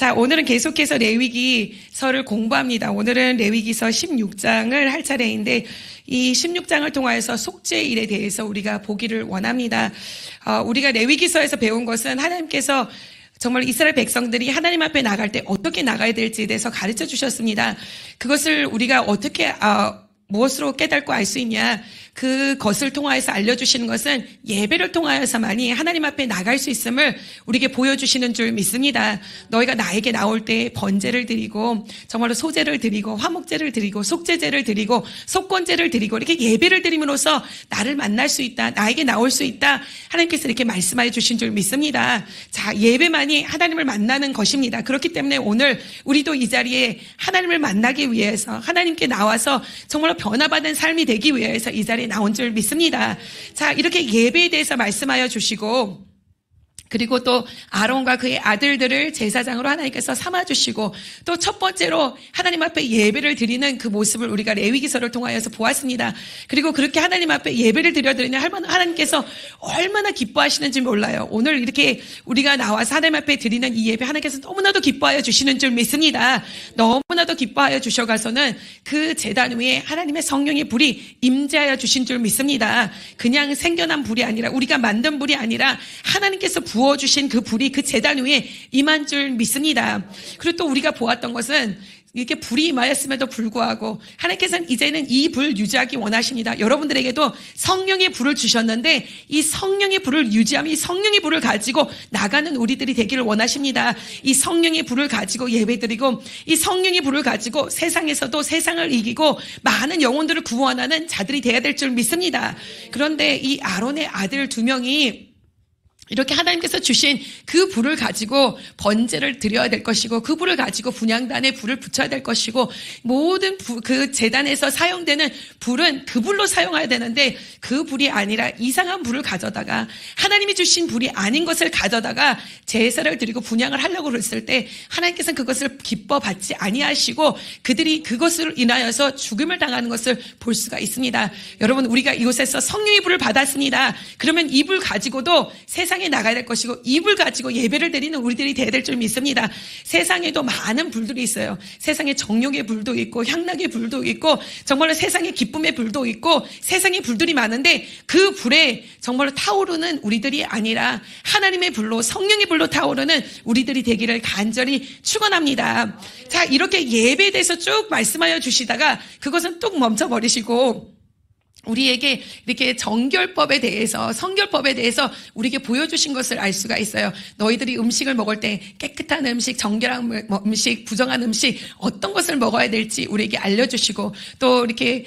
자, 오늘은 계속해서 레위기서를 공부합니다. 오늘은 레위기서 16장을 할 차례인데 이 16장을 통하여서 속죄일에 대해서 우리가 보기를 원합니다. 우리가 레위기서에서 배운 것은 하나님께서 정말 이스라엘 백성들이 하나님 앞에 나갈 때 어떻게 나가야 될지에 대해서 가르쳐 주셨습니다. 그것을 우리가 어떻게 무엇으로 깨닫고 알 수 있냐? 그것을 통하여서 알려주시는 것은 예배를 통하여서만이 하나님 앞에 나갈 수 있음을 우리에게 보여주시는 줄 믿습니다. 너희가 나에게 나올 때 번제를 드리고 정말로 소제를 드리고 화목제를 드리고 속죄제를 드리고 속건제를 드리고 이렇게 예배를 드림으로써 나를 만날 수 있다. 나에게 나올 수 있다. 하나님께서 이렇게 말씀하여 주신 줄 믿습니다. 자, 예배만이 하나님을 만나는 것입니다. 그렇기 때문에 오늘 우리도 이 자리에 하나님을 만나기 위해서 하나님께 나와서 정말로 변화받은 삶이 되기 위해서 이 자리에 나온 줄 믿습니다. 자, 이렇게 예배에 대해서 말씀하여 주시고 그리고 또 아론과 그의 아들들을 제사장으로 하나님께서 삼아주시고 또 첫 번째로 하나님 앞에 예배를 드리는 그 모습을 우리가 레위기서를 통하여서 보았습니다. 그리고 그렇게 하나님 앞에 예배를 드려드리는 하나님께서 얼마나 기뻐하시는지 몰라요. 오늘 이렇게 우리가 나와서 하나님 앞에 드리는 이 예배 하나님께서 너무나도 기뻐하여 주시는 줄 믿습니다. 너무나도 기뻐하여 주셔가서는 그 제단 위에 하나님의 성령의 불이 임재하여 주신 줄 믿습니다. 그냥 생겨난 불이 아니라 우리가 만든 불이 아니라 하나님께서 부어주신 그 불이 그 제단 위에 임한 줄 믿습니다. 그리고 또 우리가 보았던 것은 이렇게 불이 임하였음에도 불구하고 하나님께서는 이제는 이 불 유지하기 원하십니다. 여러분들에게도 성령의 불을 주셨는데 이 성령의 불을 유지하며 이 성령의 불을 가지고 나가는 우리들이 되기를 원하십니다. 이 성령의 불을 가지고 예배드리고 이 성령의 불을 가지고 세상에서도 세상을 이기고 많은 영혼들을 구원하는 자들이 되어야 될 줄 믿습니다. 그런데 이 아론의 아들 2명이 이렇게 하나님께서 주신 그 불을 가지고 번제를 드려야 될 것이고 그 불을 가지고 분향단에 불을 붙여야 될 것이고 모든 그 제단에서 사용되는 불은 그 불로 사용해야 되는데 그 불이 아니라 이상한 불을 가져다가 하나님이 주신 불이 아닌 것을 가져다가 제사를 드리고 분향을 하려고 그랬을 때 하나님께서는 그것을 기뻐 받지 아니하시고 그들이 그것을 인하여서 죽음을 당하는 것을 볼 수가 있습니다. 여러분, 우리가 이곳에서 성령의 불을 받았습니다. 그러면 이 불 가지고도 세상에 나가야 될 것이고 이 불 가지고 예배를 드리는 우리들이 되어야 될 줄 믿습니다. 세상에도 많은 불들이 있어요. 세상에 정욕의 불도 있고 향락의 불도 있고 정말로 세상에 기쁨의 불도 있고 세상에 불들이 많은데 그 불에 정말로 타오르는 우리들이 아니라 하나님의 불로 성령의 불로 타오르는 우리들이 되기를 간절히 축원합니다. 자, 이렇게 예배에 대해서 쭉 말씀하여 주시다가 그것은 뚝 멈춰버리시고 우리에게 이렇게 정결법에 대해서 성결법에 대해서 우리에게 보여주신 것을 알 수가 있어요. 너희들이 음식을 먹을 때 깨끗한 음식, 정결한 음식, 부정한 음식 어떤 것을 먹어야 될지 우리에게 알려주시고 또 이렇게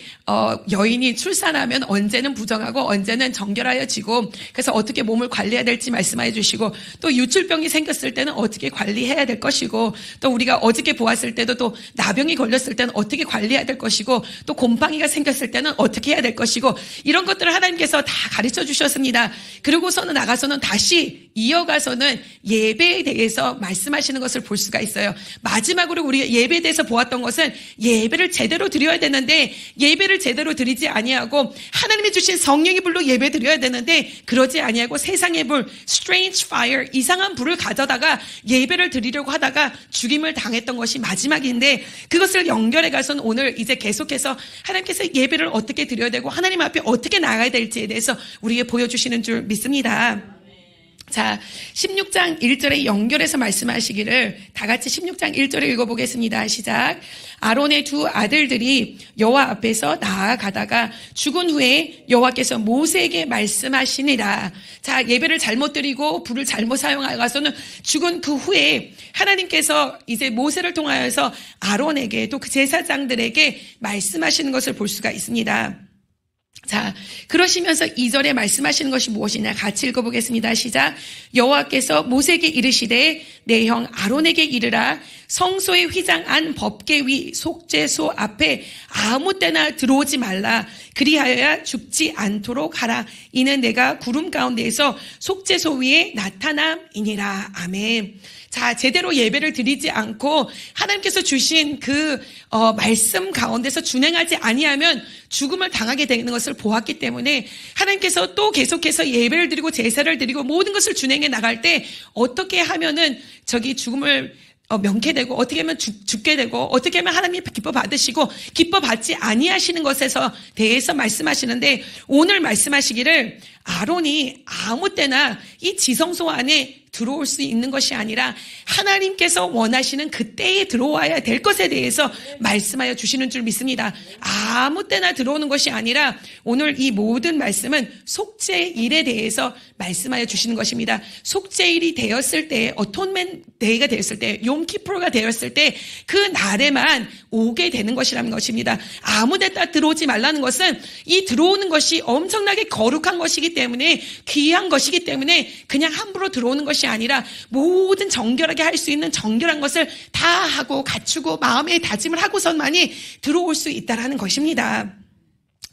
여인이 출산하면 언제는 부정하고 언제는 정결하여지고 그래서 어떻게 몸을 관리해야 될지 말씀해 주시고 또 유출병이 생겼을 때는 어떻게 관리해야 될 것이고 또 우리가 어저께 보았을 때도 또 나병이 걸렸을 때는 어떻게 관리해야 될 것이고 또 곰팡이가 생겼을 때는 어떻게 해야 될 것이고 이런 것들을 하나님께서 다 가르쳐 주셨습니다. 그러고서는 나가서는 다시 이어가서는 예배에 대해서 말씀하시는 것을 볼 수가 있어요. 마지막으로 우리가 예배에 대해서 보았던 것은 예배를 제대로 드려야 되는데 예배를 제대로 드리지 아니하고 하나님이 주신 성령의 불로 예배 드려야 되는데 그러지 아니하고 세상의 불, strange fire, 이상한 불을 가져다가 예배를 드리려고 하다가 죽임을 당했던 것이 마지막인데 그것을 연결해 가서는 오늘 이제 계속해서 하나님께서 예배를 어떻게 드려야 되고 하나님 앞에 어떻게 나가야 될지에 대해서 우리에게 보여주시는 줄 믿습니다. 자, 16장 1절에 연결해서 말씀하시기를 다 같이 16장 1절을 읽어보겠습니다. 시작. 아론의 2 아들들이 여호와 앞에서 나아가다가 죽은 후에 여호와께서 모세에게 말씀하시니라. 자, 예배를 잘못 드리고 불을 잘못 사용하고서는 죽은 그 후에 하나님께서 이제 모세를 통하여서 아론에게 또 그 제사장들에게 말씀하시는 것을 볼 수가 있습니다. 자, 그러시면서 2절에 말씀하시는 것이 무엇이냐 같이 읽어보겠습니다. 시작. 여호와께서 모세에게 이르시되 내 형 아론에게 이르라. 성소의 휘장 안 법궤 위 속죄소 앞에 아무 때나 들어오지 말라. 그리하여야 죽지 않도록 하라. 이는 내가 구름 가운데에서 속죄소 위에 나타남이니라. 아멘. 자, 제대로 예배를 드리지 않고 하나님께서 주신 그 말씀 가운데서 준행하지 아니하면 죽음을 당하게 되는 것을 보았기 때문에 하나님께서 또 계속해서 예배를 드리고 제사를 드리고 모든 것을 준행해 나갈 때 어떻게 하면은 저기 죽음을 명쾌되고 어떻게 하면 죽게 되고 어떻게 하면 하나님이 기뻐 받으시고 기뻐 받지 아니하시는 것에서 대해서 말씀하시는데, 오늘 말씀하시기를 아론이 아무 때나 이 지성소 안에 들어올 수 있는 것이 아니라 하나님께서 원하시는 그때에 들어와야 될 것에 대해서 말씀하여 주시는 줄 믿습니다. 아무 때나 들어오는 것이 아니라 오늘 이 모든 말씀은 속죄일에 대해서 말씀하여 주시는 것입니다. 속죄일이 되었을 때, 어톤멘 데이가 되었을 때, 욤키프로가 되었을 때 그 날에만 오게 되는 것이라는 것입니다. 아무 데다 들어오지 말라는 것은 이 들어오는 것이 엄청나게 거룩한 것이기 때문에, 귀한 것이기 때문에 그냥 함부로 들어오는 것이 아니라 모든 정결하게 할 수 있는 정결한 것을 다 하고 갖추고 마음의 다짐을 하고선만이 들어올 수 있다라는 것입니다.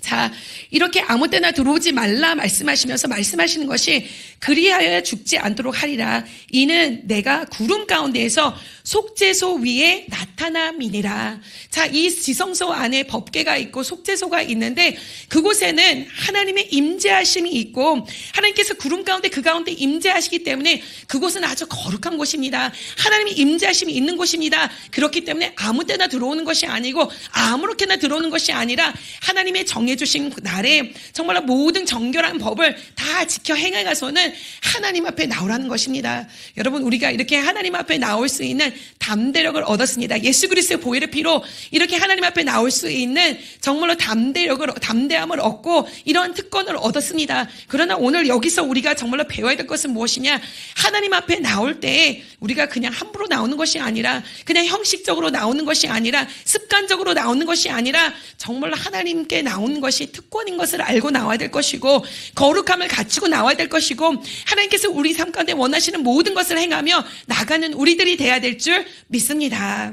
자, 이렇게 아무 때나 들어오지 말라 말씀하시면서 말씀하시는 것이 그리하여 죽지 않도록 하리라. 이는 내가 구름 가운데에서 속죄소 위에 나타남이니라. 자, 이 지성소 안에 법궤가 있고 속죄소가 있는데 그곳에는 하나님의 임재하심이 있고 하나님께서 구름 가운데 그 가운데 임재하시기 때문에 그곳은 아주 거룩한 곳입니다. 하나님의 임재하심이 있는 곳입니다. 그렇기 때문에 아무 때나 들어오는 것이 아니고 아무렇게나 들어오는 것이 아니라 하나님의 정해주신 날에 정말로 모든 정결한 법을 다 지켜 행해가서는 하나님 앞에 나오라는 것입니다. 여러분, 우리가 이렇게 하나님 앞에 나올 수 있는 담대력을 얻었습니다. 예수 그리스도의 보혈의 피로 이렇게 하나님 앞에 나올 수 있는 정말로 담대함을 얻고 이런 특권을 얻었습니다. 그러나 오늘 여기서 우리가 정말로 배워야 될 것은 무엇이냐? 하나님 앞에 나올 때 우리가 그냥 함부로 나오는 것이 아니라, 그냥 형식적으로 나오는 것이 아니라, 습관적으로 나오는 것이 아니라 정말로 하나님께 나오는 것이 특권인 것을 알고 나와야 될 것이고, 거룩함을 갖추고 나와야 될 것이고, 하나님께서 우리 삶 가운데 원하시는 모든 것을 행하며 나가는 우리들이 돼야 될 줄 믿습니다.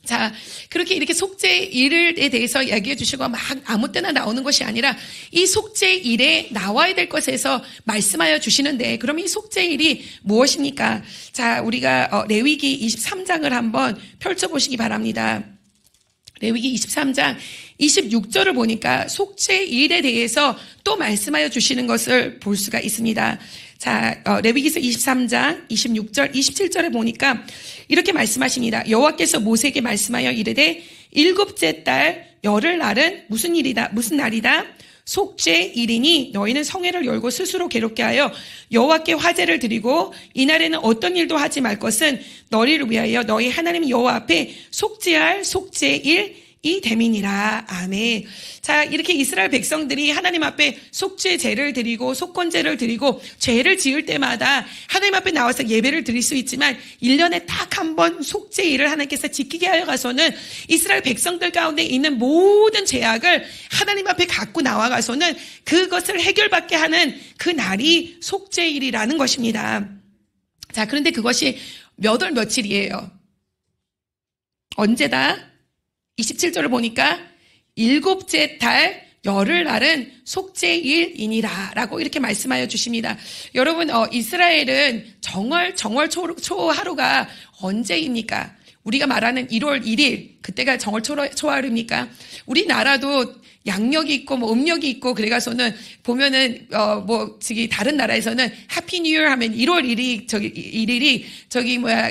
자, 그렇게 이렇게 속죄일에 대해서 이야기해 주시고 막 아무 때나 나오는 것이 아니라 이 속죄일에 나와야 될 것에서 말씀하여 주시는데, 그럼 이 속죄일이 무엇입니까? 자, 우리가 레위기 23장을 한번 펼쳐보시기 바랍니다. 레위기 23장 26절을 보니까 속죄일에 대해서 또 말씀하여 주시는 것을 볼 수가 있습니다. 자, 레위기서 23장 26절 27절에 보니까 이렇게 말씀하십니다. 여호와께서 모세에게 말씀하여 이르되 일곱째 달 열흘날은 무슨 날이다? 속죄일이니 너희는 성회를 열고 스스로 괴롭게 하여 여호와께 화제를 드리고 이날에는 어떤 일도 하지 말 것은 너희를 위하여 너희 하나님 여호와 앞에 속죄할 속죄일 이 됨이니라. 아멘. 자, 이렇게 이스라엘 백성들이 하나님 앞에 속죄제를 드리고 속건제를 드리고 죄를 지을 때마다 하나님 앞에 나와서 예배를 드릴 수 있지만 1년에 딱 한 번 속죄일을 하나님께서 지키게 하여 가서는 이스라엘 백성들 가운데 있는 모든 죄악을 하나님 앞에 갖고 나와가서는 그것을 해결받게 하는 그 날이 속죄일이라는 것입니다. 자, 그런데 그것이 몇 월 며칠이에요? 언제다? 27절을 보니까 일곱째 달 열흘날은 속죄일이니라 라고 이렇게 말씀하여 주십니다. 여러분, 이스라엘은 정월 초하루가 언제입니까? 우리가 말하는 1월 1일, 그때가 정월 초하루입니까? 우리나라도 양력이 있고 음력이 있고 그래가서는 보면은 다른 나라에서는 해피 뉴 이어 하면 1월 1일이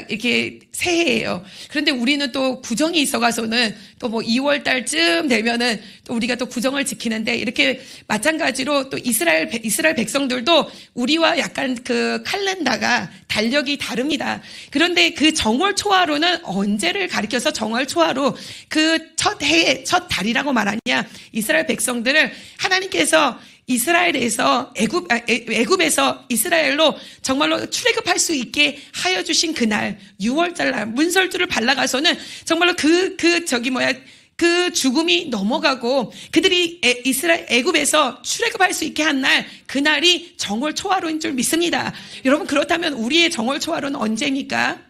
이렇게 새해예요. 그런데 우리는 또 구정이 있어가서는 또 2월 달쯤 되면은 또 우리가 또 구정을 지키는데, 이렇게 마찬가지로 또 이스라엘 백성들도 우리와 약간 그 칼렌다가 달력이 다릅니다. 그런데 그 정월 초하루는 언제를 가리켜서 정월 초하루, 그 첫 해의 첫 달이라고 말하냐? 이스라엘 백성들을 하나님께서 이스라엘에서 애굽에서 이스라엘로 정말로 출애굽할 수 있게 하여 주신 그날 6월달 날 문설주를 발라가서는 정말로 그 죽음이 넘어가고 그들이 애굽에서 출애굽할 수 있게 한 날, 그날이 정월 초하루인 줄 믿습니다. 여러분, 그렇다면 우리의 정월 초하루는 언제입니까?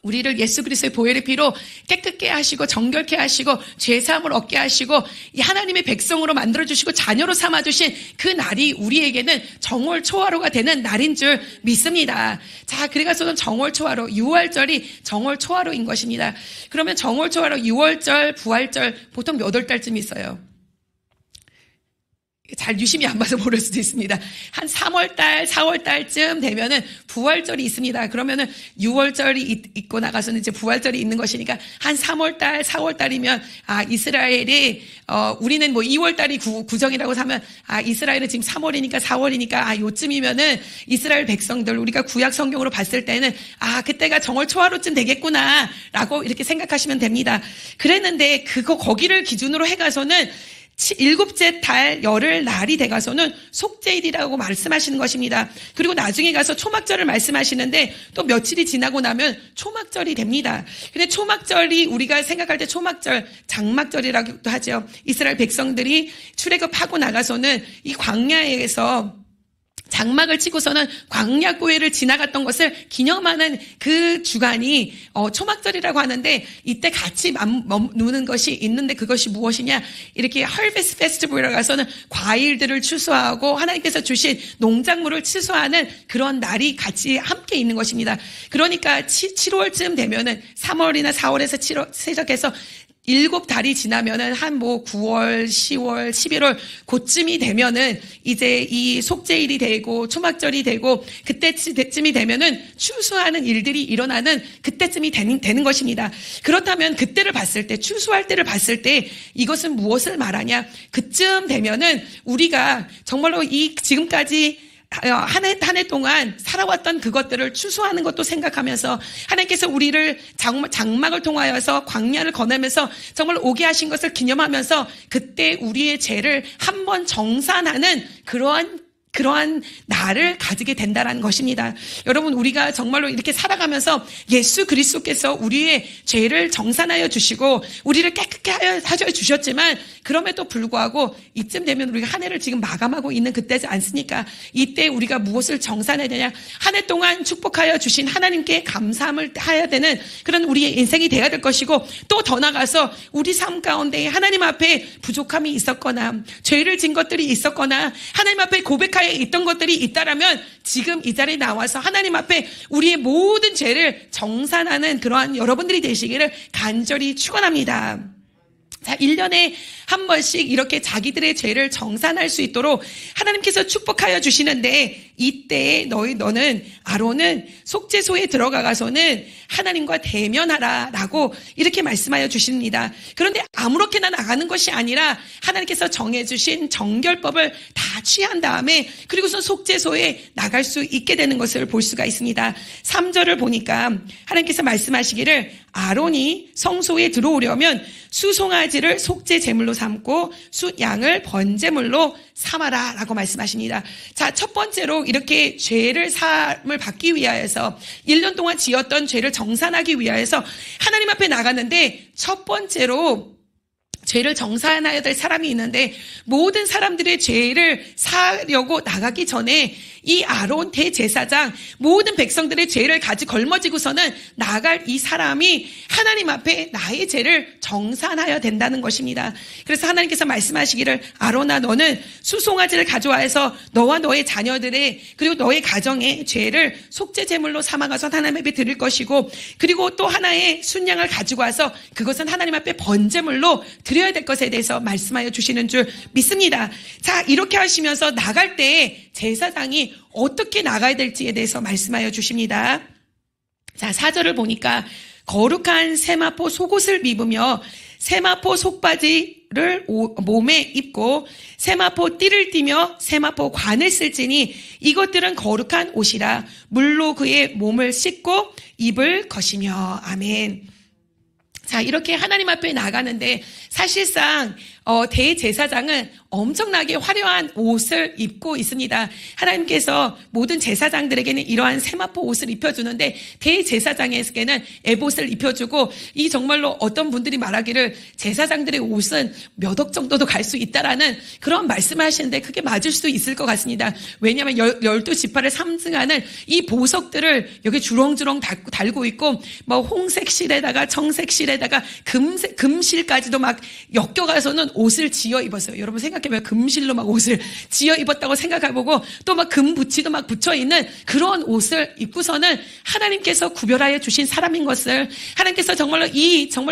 우리를 예수 그리스도의 보혈의 피로 깨끗게 하시고 정결케 하시고 죄사함을 얻게 하시고 하나님의 백성으로 만들어주시고 자녀로 삼아주신 그 날이 우리에게는 정월 초하루가 되는 날인 줄 믿습니다. 자, 그래가서는 정월 초하루, 6월절이 정월 초하루인 것입니다. 그러면 정월 초하루, 6월절, 부활절 보통 몇 월 달쯤 있어요? 잘 유심히 안 봐서 모를 수도 있습니다. 한 3월달, 4월달쯤 되면은 부활절이 있습니다. 그러면은 6월절이 있고 나가서는 이제 부활절이 있는 것이니까 한 3월달, 4월달이면 이스라엘이 우리는 뭐 2월달이 구정이라고 하면 이스라엘은 지금 3월이니까 4월이니까 요쯤이면은 이스라엘 백성들 우리가 구약 성경으로 봤을 때는 그때가 정월 초하루쯤 되겠구나라고 이렇게 생각하시면 됩니다. 그랬는데 거기를 기준으로 해가서는 7째 달 열흘 날이 돼가서는 속죄일이라고 말씀하시는 것입니다. 그리고 나중에 가서 초막절을 말씀하시는데 또 며칠이 지나고 나면 초막절이 됩니다. 근데 초막절이 우리가 생각할 때 초막절, 장막절이라고도 하죠. 이스라엘 백성들이 출애굽하고 나가서는 이 광야에서 장막을 치고서는 광야고해를 지나갔던 것을 기념하는 그 주간이 초막절이라고 하는데 이때 같이 머무는 것이 있는데 그것이 무엇이냐? 이렇게 Harvest Festival이라고 해서는 과일들을 추수하고 하나님께서 주신 농작물을 추수하는 그런 날이 같이 함께 있는 것입니다. 그러니까 7월쯤 되면은 3월이나 4월에서 7월 시작해서 7달이 지나면은 한 9월, 10월, 11월 그쯤이 되면은 이제 이 속죄일이 되고 초막절이 되고 그때쯤이 되면은 추수하는 일들이 일어나는 그때쯤이 되는 것입니다. 그렇다면 그때를 봤을 때 추수할 때를 봤을 때 이것은 무엇을 말하냐? 그쯤 되면은 우리가 정말로 이 지금까지 한 해 동안 살아왔던 그것들을 추수하는 것도 생각하면서 하나님께서 우리를 장막을 통하여서 광야를 거내면서 정말 오게 하신 것을 기념하면서 그때 우리의 죄를 한번 정산하는 그러한 날을 가지게 된다는 것입니다. 여러분 우리가 정말로 이렇게 살아가면서 예수 그리스도께서 우리의 죄를 정산하여 주시고 우리를 깨끗게 하여 주셨지만 그럼에도 불구하고 이쯤 되면 우리가 한 해를 지금 마감하고 있는 그때지 않습니까? 이때 우리가 무엇을 정산해야 되냐? 한 해 동안 축복하여 주신 하나님께 감사함을 해야 되는 그런 우리의 인생이 되어야 될 것이고 또 더 나가서 우리 삶 가운데 하나님 앞에 부족함이 있었거나 죄를 진 것들이 있었거나 하나님 앞에 고백하여 있던 것들이 있다라면 지금 이 자리에 나와서 하나님 앞에 우리의 모든 죄를 정산하는 그러한 여러분들이 되시기를 간절히 축원합니다. 자, 1년에 한 번씩 이렇게 자기들의 죄를 정산할 수 있도록 하나님께서 축복하여 주시는데 이때에 너는 아론은 속죄소에 들어가서는 하나님과 대면하라라고 이렇게 말씀하여 주십니다. 그런데 아무렇게나 나가는 것이 아니라 하나님께서 정해주신 정결법을 다 취한 다음에 그리고선 속죄소에 나갈 수 있게 되는 것을 볼 수가 있습니다. 3절을 보니까 하나님께서 말씀하시기를 아론이 성소에 들어오려면 수송아지를 속죄 제물로 삼고 양을 번제물로 삼아라 라고 말씀하십니다. 자, 첫 번째로 이렇게 죄를 사함을 받기 위하여서 1년 동안 지었던 죄를 정산하기 위하여서 하나님 앞에 나갔는데 첫 번째로 죄를 정산해야 될 사람이 있는데 모든 사람들의 죄를 사려고 나가기 전에 이 아론 대제사장 모든 백성들의 죄를 걸머지고서는 나갈 이 사람이 하나님 앞에 나의 죄를 정산하여야 된다는 것입니다. 그래서 하나님께서 말씀하시기를 아론아 너는 수송아지를 가져와서 너와 너의 자녀들의 그리고 너의 가정의 죄를 속죄 제물로 삼아가서 하나님 앞에 드릴 것이고 그리고 또 하나의 순양을 가지고 와서 그것은 하나님 앞에 번제물로 드려야 될 것에 대해서 말씀하여 주시는 줄 믿습니다. 자, 이렇게 하시면서 나갈 때 제사장이 어떻게 나가야 될지에 대해서 말씀하여 주십니다. 자, 4절을 보니까 거룩한 세마포 속옷을 입으며 세마포 속바지를 몸에 입고 세마포 띠를 띠며 세마포 관을 쓸지니 이것들은 거룩한 옷이라 물로 그의 몸을 씻고 입을 것이며 아멘. 자, 이렇게 하나님 앞에 나가는데 사실상 대제사장은 엄청나게 화려한 옷을 입고 있습니다. 하나님께서 모든 제사장들에게는 이러한 세마포 옷을 입혀주는데 대제사장에게는 에봇을 입혀주고 이 정말로 어떤 분들이 말하기를 제사장들의 옷은 몇 억 정도도 갈 수 있다라는 그런 말씀을 하시는데 그게 맞을 수도 있을 것 같습니다. 왜냐하면 12지파를 상징하는 이 보석들을 여기 주렁주렁 달고 있고 뭐 홍색 실에다가 청색 실에다가 거기다가 금실까지도 막 엮여가서는 옷을 지어 입었어요. 여러분 생각해봐요. 금실로 막 옷을 지어 입었다고 생각해보고 또 막 금붙이도 막 붙여있는 그런 옷을 입고서는 하나님께서 구별하여 주신 사람인 것을, 하나님께서 정말로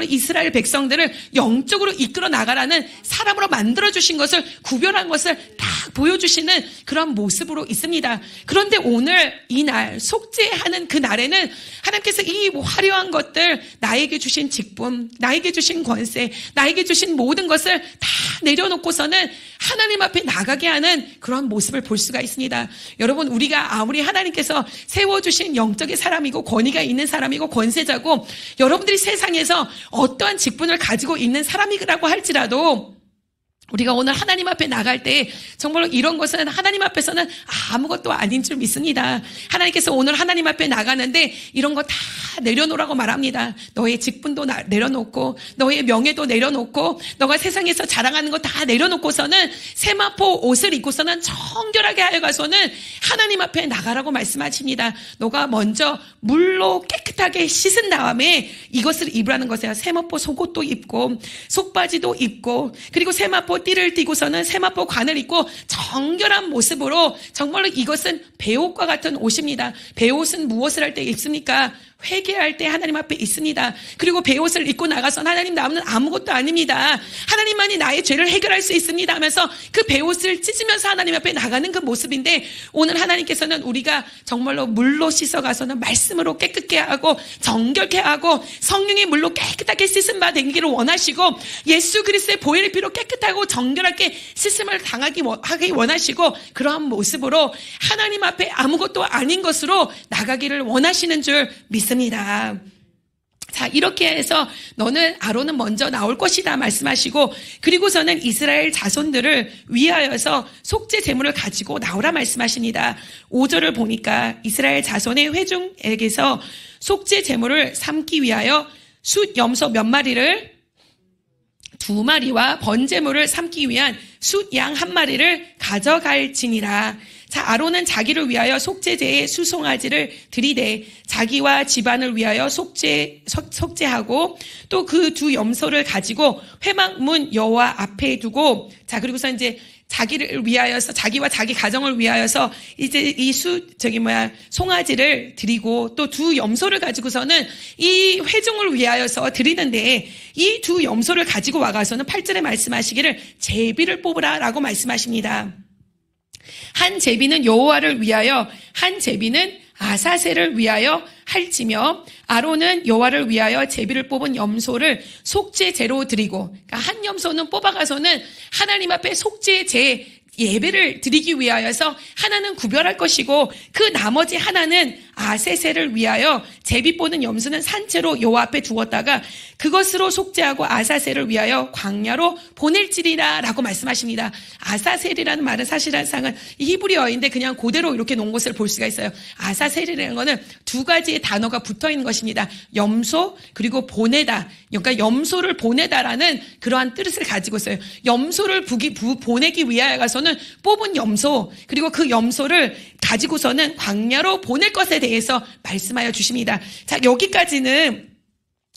이스라엘 백성들을 영적으로 이끌어 나가라는 사람으로 만들어 주신 것을, 구별한 것을 딱 보여주시는 그런 모습으로 있습니다. 그런데 오늘 이날 속죄하는 그 날에는 하나님께서 이 화려한 것들, 나에게 주신 직분, 나에게 주신 권세, 나에게 주신 모든 것을 다 내려놓고서는 하나님 앞에 나가게 하는 그런 모습을 볼 수가 있습니다. 여러분, 우리가 아무리 하나님께서 세워주신 영적인 사람이고 권위가 있는 사람이고 권세자고 여러분들이 세상에서 어떠한 직분을 가지고 있는 사람이라고 할지라도 우리가 오늘 하나님 앞에 나갈 때 정말로 이런 것은 하나님 앞에서는 아무것도 아닌 줄 믿습니다. 하나님께서 오늘 하나님 앞에 나가는데 이런 거 다 내려놓으라고 말합니다. 너의 직분도 내려놓고 너의 명예도 내려놓고 너가 세상에서 자랑하는 거 다 내려놓고서는 세마포 옷을 입고서는 정결하게 하여 가서는 하나님 앞에 나가라고 말씀하십니다. 너가 먼저 물로 깨끗하게 씻은 다음에 이것을 입으라는 것이에요. 세마포 속옷도 입고 속바지도 입고 그리고 세마포 띠를 띠고서는 세마포 관을 입고 정결한 모습으로, 정말로 이것은 배옷과 같은 옷입니다. 배옷은 무엇을 할 때 입습니까? 회개할 때 하나님 앞에 있습니다. 그리고 배옷을 입고 나가서 하나님, 나는 아무것도 아닙니다, 하나님만이 나의 죄를 해결할 수 있습니다 하면서 그 배옷을 찢으면서 하나님 앞에 나가는 그 모습인데, 오늘 하나님께서는 우리가 정말로 물로 씻어가서는 말씀으로 깨끗게 하고 정결케 하고 성령의 물로 깨끗하게 씻은 바 되기를 원하시고, 예수 그리스도의 보혈의 피로 깨끗하고 정결하게 씻음을 하기 원하시고, 그러한 모습으로 하나님 앞에 아무것도 아닌 것으로 나가기를 원하시는 줄 믿습니다. 자, 이렇게 해서 너는 아론은 먼저 나올 것이다 말씀하시고, 그리고서는 이스라엘 자손들을 위하여서 속죄 제물을 가지고 나오라 말씀하십니다. 5절을 보니까 이스라엘 자손의 회중에게서 속죄 제물을 삼기 위하여 숫 염소 몇 마리를 2마리와 번제물을 삼기 위한 숫 양 1마리를 가져갈지니라. 자, 아론은 자기를 위하여 속죄제에 수송아지를 드리되 자기와 집안을 위하여 속죄하고 또 그 2 염소를 가지고 회막문 여호와 앞에 두고, 자, 그리고서 이제 자기를 위하여서, 자기와 자기 가정을 위하여서 이제 송아지를 드리고 또 2 염소를 가지고서는 이 회중을 위하여서 드리는데, 이 2 염소를 가지고 와가서는 8절에 말씀하시기를 제비를 뽑으라 라고 말씀하십니다. 한 제비는 여호와를 위하여, 한 제비는 아사셀을 위하여 할지며, 아론은 여호와를 위하여 제비를 뽑은 염소를 속죄제로 드리고, 그러니까 한 염소는 뽑아가서는 하나님 앞에 속죄제 예배를 드리기 위하여서 하나는 구별할 것이고, 그 나머지 하나는 아세셀을 위하여 제비 뽑는 염소는 산채로 여호와 앞에 두었다가 그것으로 속죄하고 아사셀을 위하여 광야로 보낼지리라 라고 말씀하십니다. 아사셀이라는 말은 사실상은 히브리어인데 그냥 그대로 이렇게 놓은 것을 볼 수가 있어요. 아사셀이라는 것은 2가지의 단어가 붙어있는 것입니다. 염소 그리고 보내다, 그러니까 염소를 보내다라는 그러한 뜻을 가지고 있어요. 염소를 보내기 위하여 가서는 뽑은 염소, 그리고 그 염소를 가지고서는 광야로 보낼 것에 대해서 말씀하여 주십니다. 자, 여기까지는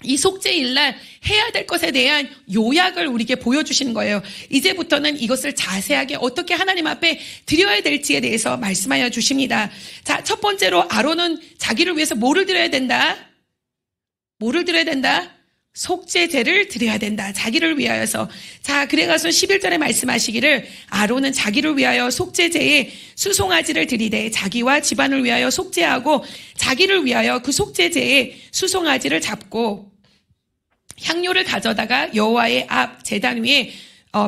이 속죄일날 해야 될 것에 대한 요약을 우리에게 보여주시는 거예요. 이제부터는 이것을 자세하게 어떻게 하나님 앞에 드려야 될지에 대해서 말씀하여 주십니다. 자, 첫 번째로 아론은 자기를 위해서 뭐를 드려야 된다? 뭐를 드려야 된다? 속죄제를 드려야 된다. 자기를 위하여서. 자, 그래가서 11절에 말씀하시기를 아론은 자기를 위하여 속죄제에 수송아지를 드리되 자기와 집안을 위하여 속죄하고 자기를 위하여 그 속죄제에 수송아지를 잡고 향료를 가져다가 여호와의 앞 제단 위에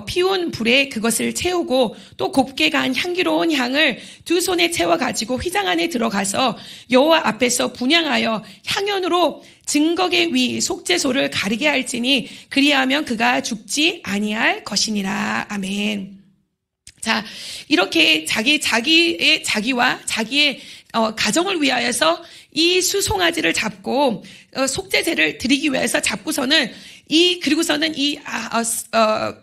피운 불에 그것을 채우고 또 곱게 간 향기로운 향을 2 손에 채워가지고 휘장 안에 들어가서 여호와 앞에서 분향하여 향연으로 증거의 위 속죄소를 가리게 할지니 그리하면 그가 죽지 아니할 것이니라. 아멘. 자, 이렇게 자기와 자기의 가정을 위하여서 이 수송아지를 잡고 속죄제를 드리기 위해서 잡고서는 그리고서는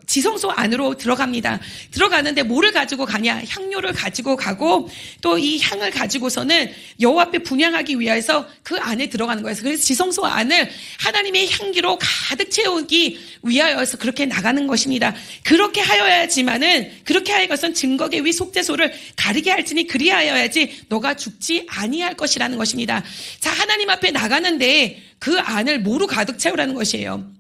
지성소 안으로 들어갑니다. 들어가는데 뭐를 가지고 가냐? 향료를 가지고 가고 또 이 향을 가지고서는 여호와 앞에 분향하기 위해서 그 안에 들어가는 거예요. 그래서 지성소 안을 하나님의 향기로 가득 채우기 위하여서 그렇게 나가는 것입니다. 그렇게 하여서는 증거계 위 속죄소를 가리게 할지니 그리하여야지 너가 죽지 아니할 것이라는 것입니다. 자, 하나님 앞에 나가는데 그 안을 뭐로 가득 채우라는 것이에요.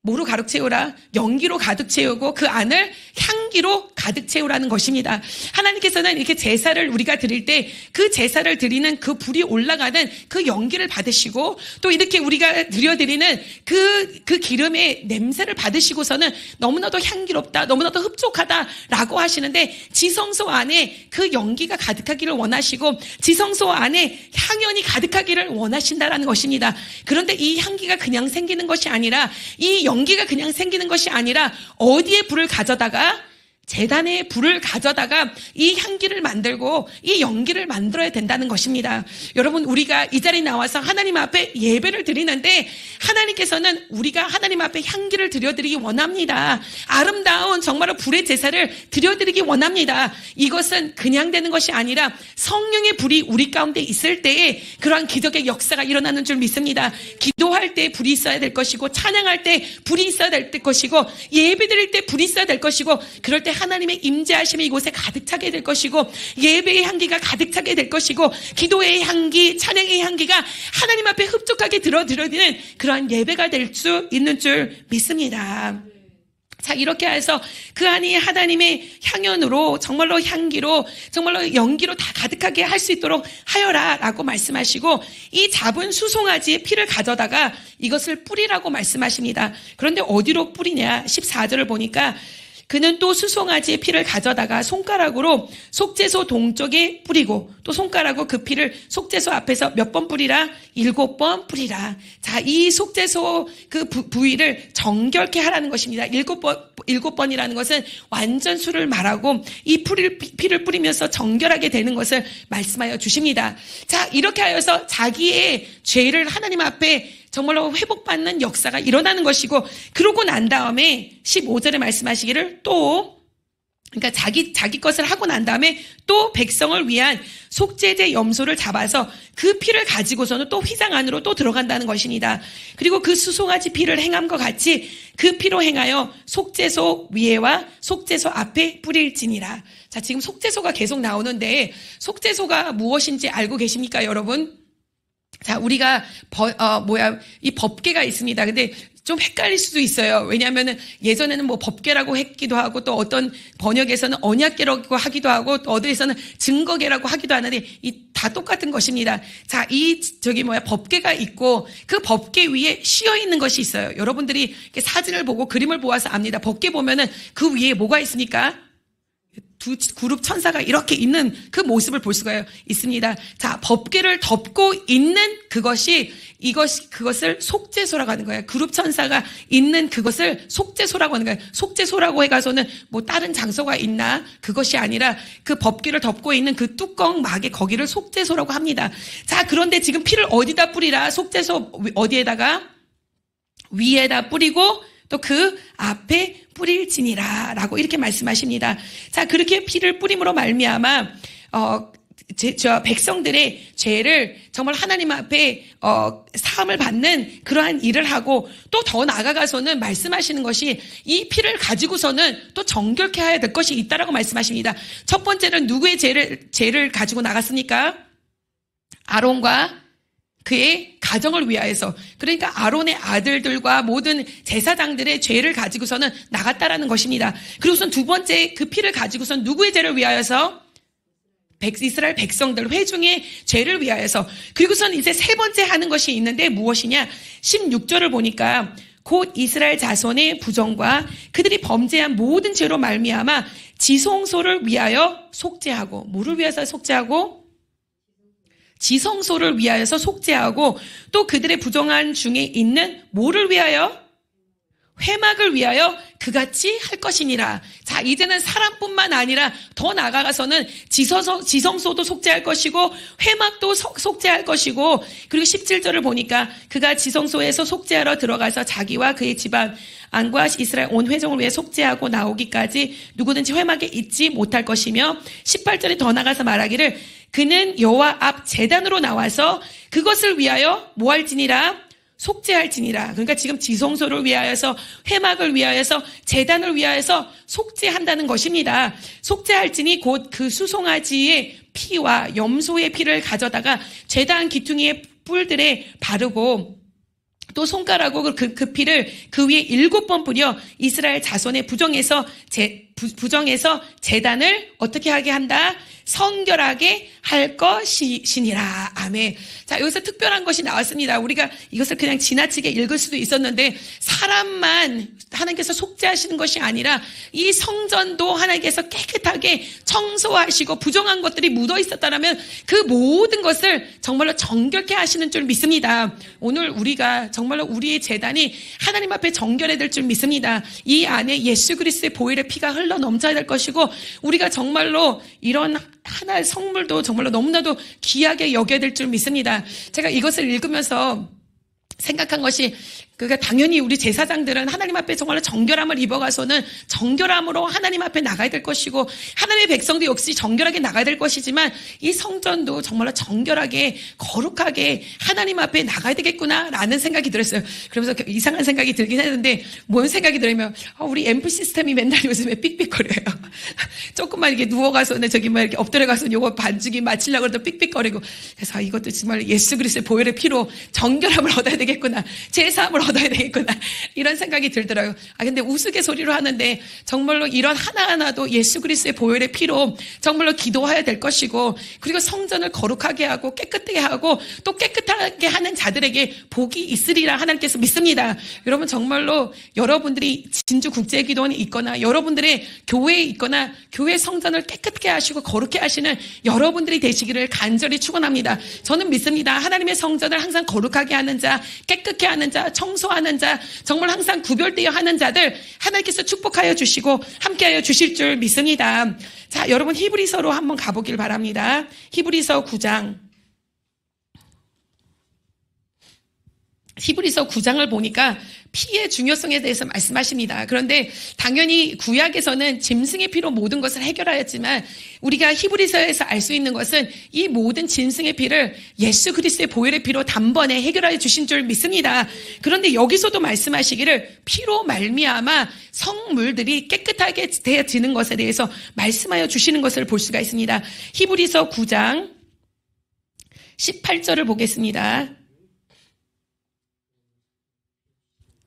뭐로 가득 채우라? 연기로 가득 채우고 그 안을 향기로 가득 채우라는 것입니다. 하나님께서는 이렇게 제사를 우리가 드릴 때 그 제사를 드리는 그 불이 올라가는 그 연기를 받으시고 또 이렇게 우리가 드려드리는 그 기름의 냄새를 받으시고서는 너무나도 향기롭다, 너무나도 흡족하다라고 하시는데 지성소 안에 그 연기가 가득하기를 원하시고 지성소 안에 향연이 가득하기를 원하신다라는 것입니다. 그런데 이 향기가 그냥 생기는 것이 아니라 이 연기가 그냥 생기는 것이 아니라 어디에 불을 가져다가 제단에 불을 가져다가 이 향기를 만들고 이 연기를 만들어야 된다는 것입니다. 여러분, 우리가 이 자리에 나와서 하나님 앞에 예배를 드리는데 하나님께서는 우리가 하나님 앞에 향기를 드려드리기 원합니다. 아름다운 정말로 불의 제사를 드려드리기 원합니다. 이것은 그냥 되는 것이 아니라 성령의 불이 우리 가운데 있을 때에 그러한 기적의 역사가 일어나는 줄 믿습니다. 기도할 때 불이 있어야 될 것이고 찬양할 때 불이 있어야 될 것이고 예배 드릴 때 불이 있어야 될 것이고 그럴 때 하나님의 임재하심이 이곳에 가득 차게 될 것이고 예배의 향기가 가득 차게 될 것이고 기도의 향기, 찬양의 향기가 하나님 앞에 흡족하게 들어드리는 그러한 예배가 될 수 있는 줄 믿습니다. 자, 이렇게 해서 그 안이 하나님의 향연으로 정말로 향기로 정말로 연기로 다 가득하게 할 수 있도록 하여라 라고 말씀하시고 이 잡은 수송아지의 피를 가져다가 이것을 뿌리라고 말씀하십니다. 그런데 어디로 뿌리냐? 14절을 보니까 그는 또 수송아지의 피를 가져다가 손가락으로 속죄소 동쪽에 뿌리고 또 손가락으로 그 피를 속죄소 앞에서 몇 번 뿌리라? 7번 뿌리라. 자, 이 속죄소 그 부위를 정결케 하라는 것입니다. 7번이라는 것은 완전 수를 말하고 이 피를 뿌리면서 정결하게 되는 것을 말씀하여 주십니다. 자, 이렇게 하여서 자기의 죄를 하나님 앞에 정말로 회복받는 역사가 일어나는 것이고 그러고 난 다음에 15절에 말씀하시기를 그러니까 자기 것을 하고 난 다음에 또 백성을 위한 속죄제 염소를 잡아서 그 피를 가지고서는 또 휘장 안으로 또 들어간다는 것입니다. 그리고 그 수송아지 피를 행함과 같이 그 피로 행하여 속죄소 위에와 속죄소 앞에 뿌릴지니라. 자, 지금 속죄소가 계속 나오는데 속죄소가 무엇인지 알고 계십니까, 여러분? 자, 우리가 이 법궤가 있습니다. 근데 좀 헷갈릴 수도 있어요. 왜냐하면은 예전에는 뭐 법궤라고 했기도 하고 또 어떤 번역에서는 언약궤라고 하기도 하고 또 어디에서는 증거궤라고 하기도 하는데 다 똑같은 것입니다. 자, 법궤가 있고 그 법궤 위에 씌어 있는 것이 있어요. 여러분들이 이렇게 사진을 보고 그림을 보아서 압니다. 법궤 보면은 그 위에 뭐가 있습니까? 두 그룹 천사가 이렇게 있는 그 모습을 볼 수가 있습니다. 자, 법궤를 덮고 있는 그것을 속죄소라고 하는 거예요. 그룹 천사가 있는 그것을 속죄소라고 하는 거예요. 속죄소라고 해가서는 뭐 다른 장소가 있나? 그것이 아니라 그 법궤를 덮고 있는 그 뚜껑 막에 거기를 속죄소라고 합니다. 자, 그런데 지금 피를 어디다 뿌리라? 속죄소 어디에다가? 위에다 뿌리고 또 그 앞에 뿌릴지니라 라고 이렇게 말씀하십니다. 자, 그렇게 피를 뿌림으로 말미암아 백성들의 죄를 정말 하나님 앞에 사함을 받는 그러한 일을 하고 또 더 나아가서는 말씀하시는 것이 이 피를 가지고서는 또 정결케 해야 될 것이 있다라고 말씀하십니다. 첫 번째는 누구의 죄를 가지고 나갔습니까? 아론과 그의 가정을 위하여서, 그러니까 아론의 아들들과 모든 제사장들의 죄를 가지고서는 나갔다라는 것입니다. 그리고선 두 번째 그 피를 가지고선 누구의 죄를 위하여서? 이스라엘 백성들 회중의 죄를 위하여서. 그리고선 이제 세 번째 하는 것이 있는데 무엇이냐? 16절을 보니까 곧 이스라엘 자손의 부정과 그들이 범죄한 모든 죄로 말미암아 지성소를 위하여 속죄하고, 뭐를 위해서 속죄하고? 지성소를 위하여서 속죄하고 또 그들의 부정한 중에 있는 뭐를 위하여? 회막을 위하여 그같이 할 것이니라. 자, 이제는 사람뿐만 아니라 더 나아가서는 지성소도 속죄할 것이고 회막도 속죄할 것이고, 그리고 17절을 보니까 그가 지성소에서 속죄하러 들어가서 자기와 그의 집안과 이스라엘 온 회중을 위해 속죄하고 나오기까지 누구든지 회막에 있지 못할 것이며, 18절에 더 나가서 말하기를 그는 여호와 앞 제단으로 나와서 그것을 위하여 뭐 할지니라? 속죄할지니라. 그러니까 지금 지성소를 위하여서, 회막을 위하여서, 제단을 위하여서 속죄한다는 것입니다. 속죄할지니 곧 그 수송아지의 피와 염소의 피를 가져다가 제단 기퉁이의 뿔들에 바르고, 또 손가락으로 그 피를 그 위에 7번 뿌려 이스라엘 자손의 부정에서 제단을 어떻게 하게 한다? 성결하게 할 것이니라. 아멘. 자, 여기서 특별한 것이 나왔습니다. 우리가 이것을 그냥 지나치게 읽을 수도 있었는데, 사람만 하나님께서 속죄하시는 것이 아니라 이 성전도 하나님께서 깨끗하게 청소하시고 부정한 것들이 묻어 있었다면 그 모든 것을 정말로 정결케 하시는 줄 믿습니다. 오늘 우리가 정말로 우리의 제단이 하나님 앞에 정결해야 될 줄 믿습니다. 이 안에 예수 그리스도의 보혈의 피가 흘러 넘쳐야 될 것이고, 우리가 정말로 이런 하나의 성물도 정말로 너무나도 귀하게 여겨야 될 줄 믿습니다. 제가 이것을 읽으면서 생각한 것이, 그러니까 당연히 우리 제사장들은 하나님 앞에 정말로 정결함을 입어가서는 정결함으로 하나님 앞에 나가야 될 것이고, 하나님의 백성도 역시 정결하게 나가야 될 것이지만, 이 성전도 정말로 정결하게 거룩하게 하나님 앞에 나가야 되겠구나라는 생각이 들었어요. 그러면서 이상한 생각이 들긴 했는데, 뭔 생각이 들냐면, 우리 앰프 시스템이 맨날 요즘에 삑삑거려요. 조금만 이렇게 누워가서는 저기 막 이렇게 엎드려가서 요거 반죽이 맞추려고 해도 삑삑거리고, 그래서 이것도 정말 예수 그리스도의 보혈의 피로 정결함을 얻어야 되겠구나, 제사함을 얻어야 되겠구나, 이런 생각이 들더라고요. 근데 우스갯소리로 하는데 정말로 이런 하나하나도 예수 그리스도의 보혈의 피로 정말로 기도해야 될 것이고, 그리고 성전을 거룩하게 하고 깨끗하게 하고 또 깨끗하게 하는 자들에게 복이 있으리라 하나님께서 믿습니다. 여러분, 정말로 여러분들이 진주국제기도원에 있거나 여러분들의 교회에 있거나 교회 성전을 깨끗게 하시고 거룩게 하시는 여러분들이 되시기를 간절히 축원합니다. 저는 믿습니다. 하나님의 성전을 항상 거룩하게 하는 자, 깨끗게 하는 자, 청소하는 자, 정말 항상 구별되어 하는 자들 하나님께서 축복하여 주시고 함께하여 주실 줄 믿습니다. 자, 여러분 히브리서로 한번 가보길 바랍니다. 히브리서 9장. 히브리서 9장을 보니까 피의 중요성에 대해서 말씀하십니다. 그런데 당연히 구약에서는 짐승의 피로 모든 것을 해결하였지만, 우리가 히브리서에서 알 수 있는 것은 이 모든 짐승의 피를 예수 그리스도의 보혈의 피로 단번에 해결하여 주신 줄 믿습니다. 그런데 여기서도 말씀하시기를 피로 말미암아 성물들이 깨끗하게 되어지는 것에 대해서 말씀하여 주시는 것을 볼 수가 있습니다. 히브리서 9장 18절을 보겠습니다.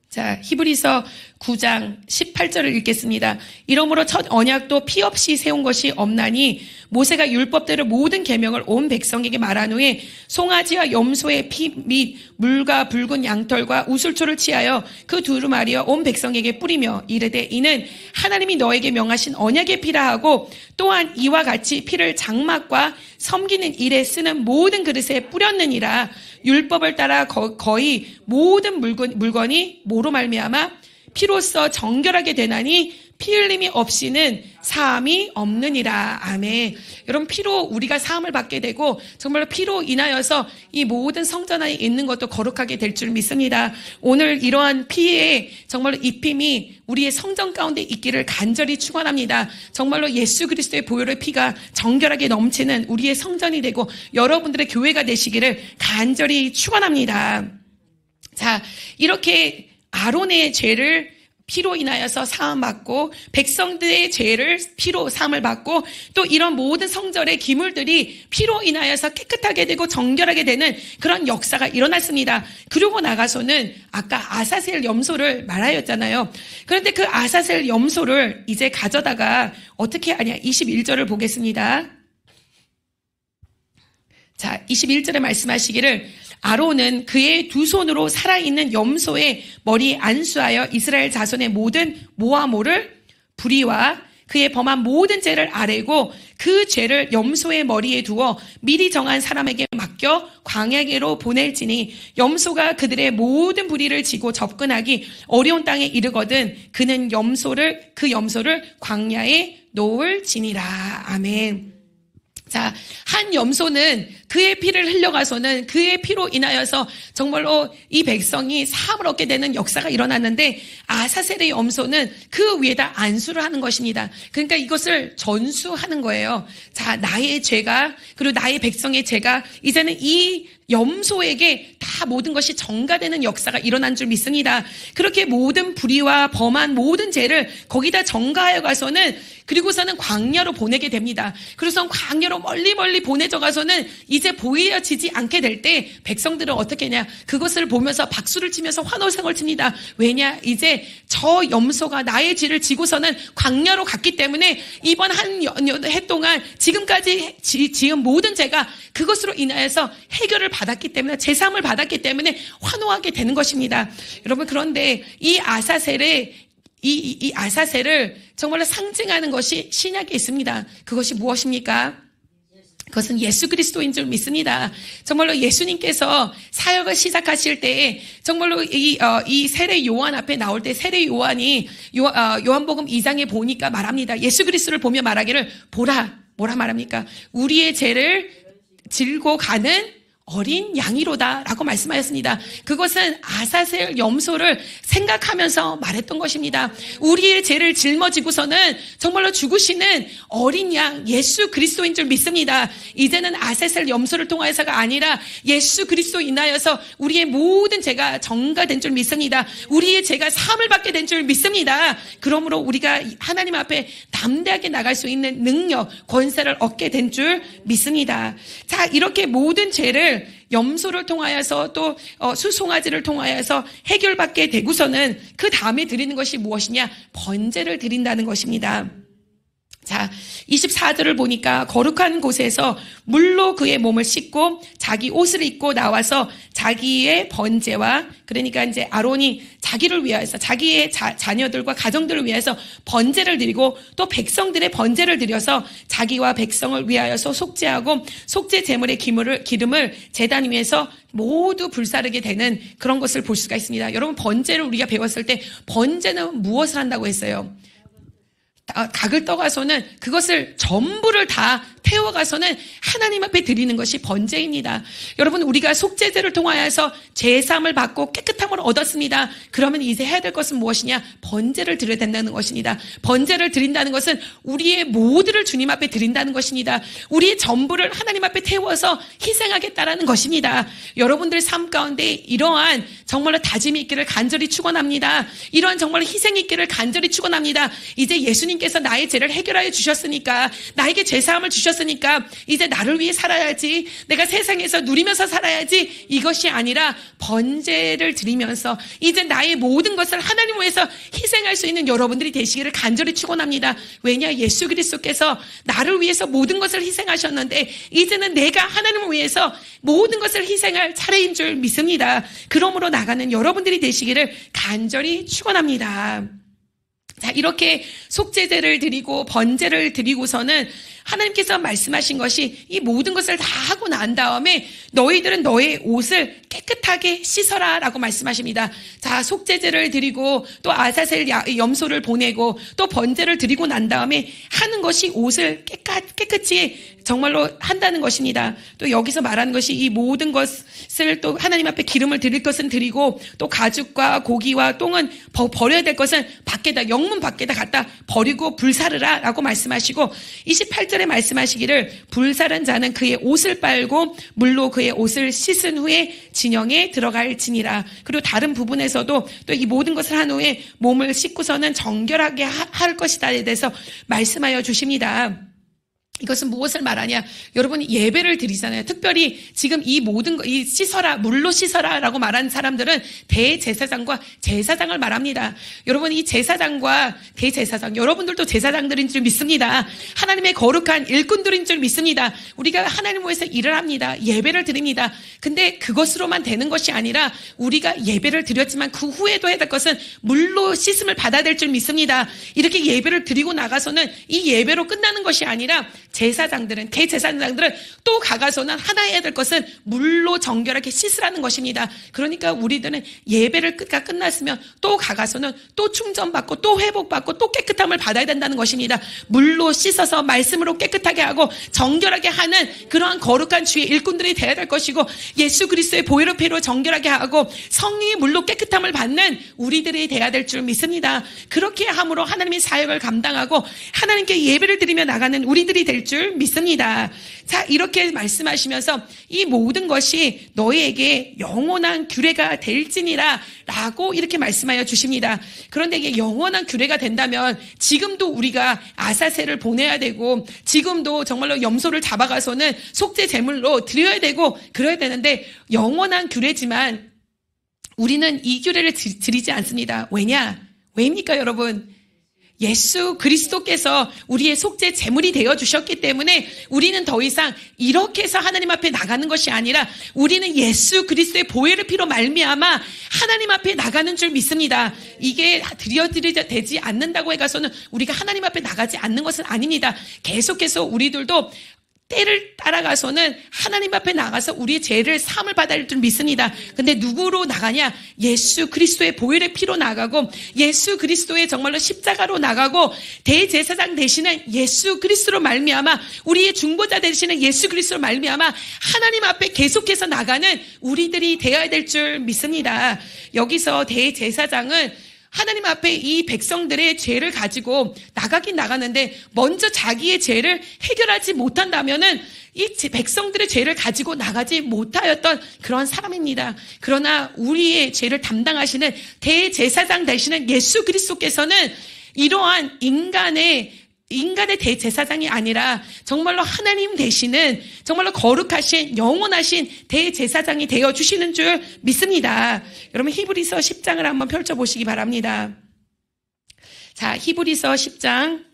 자, 히브리서 9장 18절을 읽겠습니다. 이러므로 첫 언약도 피 없이 세운 것이 없나니 모세가 율법대로 모든 계명을 온 백성에게 말한 후에 송아지와 염소의 피 및 물과 붉은 양털과 우슬초를 취하여 그 두루마리와 온 백성에게 뿌리며 이르되 이는 하나님이 너에게 명하신 언약의 피라 하고, 또한 이와 같이 피를 장막과 섬기는 일에 쓰는 모든 그릇에 뿌렸느니라. 율법을 따라 거의 모든 물건이 뭐로 말미암아 피로써 정결하게 되나니 피 흘림이 없이는 사함이 없느니라. 아멘. 여러분, 피로 우리가 사함을 받게 되고 정말로 피로 인하여서 이 모든 성전 안에 있는 것도 거룩하게 될 줄 믿습니다. 오늘 이러한 피의 정말로 입힘이 우리의 성전 가운데 있기를 간절히 축원합니다. 정말로 예수 그리스도의 보혈의 피가 정결하게 넘치는 우리의 성전이 되고 여러분들의 교회가 되시기를 간절히 축원합니다. 자, 이렇게 아론의 죄를 피로 인하여서 사함받고 백성들의 죄를 피로 사함을 받고 또 이런 모든 성전의 기물들이 피로 인하여서 깨끗하게 되고 정결하게 되는 그런 역사가 일어났습니다. 그러고 나가서는 아까 아사셀 염소를 말하였잖아요. 그런데 그 아사셀 염소를 이제 가져다가 어떻게 하냐, 21절을 보겠습니다. 자, 21절에 말씀하시기를 아론은 그의 두 손으로 살아있는 염소의 머리에 안수하여 이스라엘 자손의 모든 모아모를 불의와 그의 범한 모든 죄를 아뢰고 그 죄를 염소의 머리에 두어 미리 정한 사람에게 맡겨 맡겨 광야계로 보낼지니 염소가 그들의 모든 불의를 지고 접근하기 어려운 땅에 이르거든 그는 그 염소를 광야에 놓을지니라. 아멘. 자, 한 염소는 그의 피를 흘려가서는 그의 피로 인하여서 정말로 이 백성이 사함을 얻게 되는 역사가 일어났는데 아사셀의 염소는 그 위에다 안수를 하는 것입니다. 그러니까 이것을 전수하는 거예요. 자, 나의 죄가 그리고 나의 백성의 죄가 이제는 이 염소에게 다 모든 것이 전가되는 역사가 일어난 줄 믿습니다. 그렇게 모든 불의와 범한 모든 죄를 거기다 전가하여 가서는 그리고서는 광야로 보내게 됩니다. 그래서 광야로 멀리 보내져 가서는 이제 보여지지 않게 될 때 백성들은 어떻게 했냐? 그것을 보면서 박수를 치면서 환호성을 칩니다. 왜냐? 이제 저 염소가 나의 죄를 지고서는 광야로 갔기 때문에 이번 한 해 동안 지금까지 지은 모든 죄가 그것으로 인하여서 해결을 받았기 때문에 제사함을 받았기 때문에 환호하게 되는 것입니다. 여러분, 그런데 이 아사셀을 정말로 상징하는 것이 신약에 있습니다. 그것이 무엇입니까? 그것은 예수 그리스도인 줄 믿습니다. 정말로 예수님께서 사역을 시작하실 때에 정말로 이 세례 요한 앞에 나올 때 세례 요한이 요한복음 2장에 보니까 말합니다. 예수 그리스도를 보며 말하기를 보라. 뭐라 말합니까? 우리의 죄를 질고 가는 어린 양이로다 라고 말씀하였습니다. 그것은 아사셀 염소를 생각하면서 말했던 것입니다. 우리의 죄를 짊어지고서는 정말로 죽으시는 어린 양 예수 그리스도인 줄 믿습니다. 이제는 아사셀 염소를 통하여서가 아니라 예수 그리스도 인하여서 우리의 모든 죄가 전가된 줄 믿습니다. 우리의 죄가 사함을 받게 된 줄 믿습니다. 그러므로 우리가 하나님 앞에 담대하게 나갈 수 있는 능력, 권세를 얻게 된 줄 믿습니다. 자, 이렇게 모든 죄를 염소를 통하여서 또 수송아지를 통하여서 해결받게 되고서는 그 다음에 드리는 것이 무엇이냐? 번제를 드린다는 것입니다. 자, 24절을 보니까 거룩한 곳에서 물로 그의 몸을 씻고 자기 옷을 입고 나와서 자기의 번제와 그러니까 이제 아론이 자기를 위하여서 자기의 자녀들과 가정들을 위해서 번제를 드리고 또 백성들의 번제를 드려서 자기와 백성을 위하여서 속죄하고 속죄 제물의 기름을 제단 위에서 모두 불사르게 되는 그런 것을 볼 수가 있습니다. 여러분, 번제를 우리가 배웠을 때 번제는 무엇을 한다고 했어요? 닭을 떠가서는 그것을 전부를 다 태워가서는 하나님 앞에 드리는 것이 번제입니다. 여러분, 우리가 속죄제를 통하여서 제사함을 받고 깨끗함을 얻었습니다. 그러면 이제 해야 될 것은 무엇이냐? 번제를 드려야 된다는 것입니다. 번제를 드린다는 것은 우리의 모두를 주님 앞에 드린다는 것입니다. 우리의 전부를 하나님 앞에 태워서 희생하겠다라는 것입니다. 여러분들 삶 가운데 이러한 정말로 다짐이 있기를 간절히 축원합니다. 이러한 정말로 희생이 있기를 간절히 축원합니다. 이제 예수님께서 나의 죄를 해결하여 주셨으니까, 나에게 제사함을 주셨으니까 이제 나를 위해 살아야지, 내가 세상에서 누리면서 살아야지, 이것이 아니라 번제를 드리면서 이제 나의 모든 것을 하나님 위해서 희생할 수 있는 여러분들이 되시기를 간절히 축원합니다. 왜냐? 예수 그리스도께서 나를 위해서 모든 것을 희생하셨는데 이제는 내가 하나님을 위해서 모든 것을 희생할 차례인 줄 믿습니다. 그러므로 나가는 여러분들이 되시기를 간절히 축원합니다. 자, 이렇게 속죄제를 드리고 번제를 드리고서는 하나님께서 말씀하신 것이 이 모든 것을 다 하고 난 다음에 너희들은 너의 옷을 깨끗하게 씻어라 라고 말씀하십니다. 자, 속죄제를 드리고 또 아사셀 염소를 보내고 또 번제를 드리고 난 다음에 하는 것이 옷을 깨끗이 정말로 한다는 것입니다. 또 여기서 말하는 것이 이 모든 것을 또 하나님 앞에 기름을 드릴 것은 드리고 또 가죽과 고기와 똥은 버려야 될 것은 밖에다, 영문 밖에다 갖다 버리고 불사르라 라고 말씀하시고 28절에 말씀하시기를 불사른 자는 그의 옷을 빨고 물로 그의 옷을 씻은 후에 진영에 들어갈지니라. 그리고 다른 부분에서도 또 이 모든 것을 한 후에 몸을 씻고서는 정결하게 할 것이다에 대해서 말씀하여 주십니다. 이것은 무엇을 말하냐? 여러분이 예배를 드리잖아요. 특별히 지금 이 모든 거, 이 씻어라, 물로 씻어라 라고 말하는 사람들은 대제사장과 제사장을 말합니다. 여러분, 이 제사장과 대제사장, 여러분들도 제사장들인 줄 믿습니다. 하나님의 거룩한 일꾼들인 줄 믿습니다. 우리가 하나님 위해서 일을 합니다. 예배를 드립니다. 근데 그것으로만 되는 것이 아니라 우리가 예배를 드렸지만 그 후에도 해야 될 것은 물로 씻음을 받아야 될 줄 믿습니다. 이렇게 예배를 드리고 나가서는 이 예배로 끝나는 것이 아니라 제사장들은, 대제사장들은 또 가가서는 하나 해야 될 것은 물로 정결하게 씻으라는 것입니다. 그러니까 우리들은 예배를 끝났으면 또 가가서는 또 충전받고 또 회복받고 또 깨끗함을 받아야 된다는 것입니다. 물로 씻어서 말씀으로 깨끗하게 하고 정결하게 하는 그러한 거룩한 주의 일꾼들이 되어야 될 것이고, 예수 그리스도의 보혈의 피로 정결하게 하고 성령의 물로 깨끗함을 받는 우리들이 되어야 될 줄 믿습니다. 그렇게 함으로 하나님의 사역을 감당하고 하나님께 예배를 드리며 나가는 우리들이 될 줄 믿습니다. 자, 이렇게 말씀하시면서 이 모든 것이 너희에게 영원한 규례가 될지니라 라고 이렇게 말씀하여 주십니다. 그런데 이게 영원한 규례가 된다면 지금도 우리가 아사세를 보내야 되고, 지금도 정말로 염소를 잡아가서는 속죄 제물로 드려야 되고 그래야 되는데, 영원한 규례지만 우리는 이 규례를 드리지 않습니다. 왜입니까, 여러분? 예수 그리스도께서 우리의 속죄 제물이 되어 주셨기 때문에 우리는 더 이상 이렇게 해서 하나님 앞에 나가는 것이 아니라 우리는 예수 그리스도의 보혈의 피로 말미암아 하나님 앞에 나가는 줄 믿습니다. 이게 드려야 되지 않는다고 해가서는 우리가 하나님 앞에 나가지 않는 것은 아닙니다. 계속해서 우리들도 때를 따라가서는 하나님 앞에 나가서 우리의 죄를 사함을 받아야 할 줄 믿습니다. 근데 누구로 나가냐? 예수 그리스도의 보혈의 피로 나가고, 예수 그리스도의 정말로 십자가로 나가고, 대제사장 되시는 예수 그리스도로 말미암아, 우리의 중보자 되시는 예수 그리스도로 말미암아 하나님 앞에 계속해서 나가는 우리들이 되어야 될 줄 믿습니다. 여기서 대제사장은 하나님 앞에 이 백성들의 죄를 가지고 나가긴 나가는데, 먼저 자기의 죄를 해결하지 못한다면은 이 백성들의 죄를 가지고 나가지 못하였던 그런 사람입니다. 그러나 우리의 죄를 담당하시는 대제사장 되시는 예수 그리스도께서는 이러한 인간의 대제사장이 아니라 정말로 하나님 되시는, 정말로 거룩하신 영원하신 대제사장이 되어주시는 줄 믿습니다. 여러분, 히브리서 10장을 한번 펼쳐보시기 바랍니다. 자, 히브리서 10장.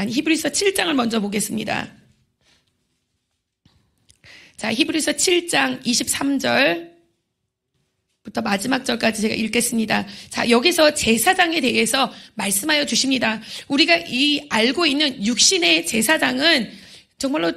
히브리서 7장을 먼저 보겠습니다. 자, 히브리서 7장 23절 부터 마지막 절까지 제가 읽겠습니다. 자, 여기서 제사장에 대해서 말씀하여 주십니다. 우리가 알고 있는 육신의 제사장은 정말로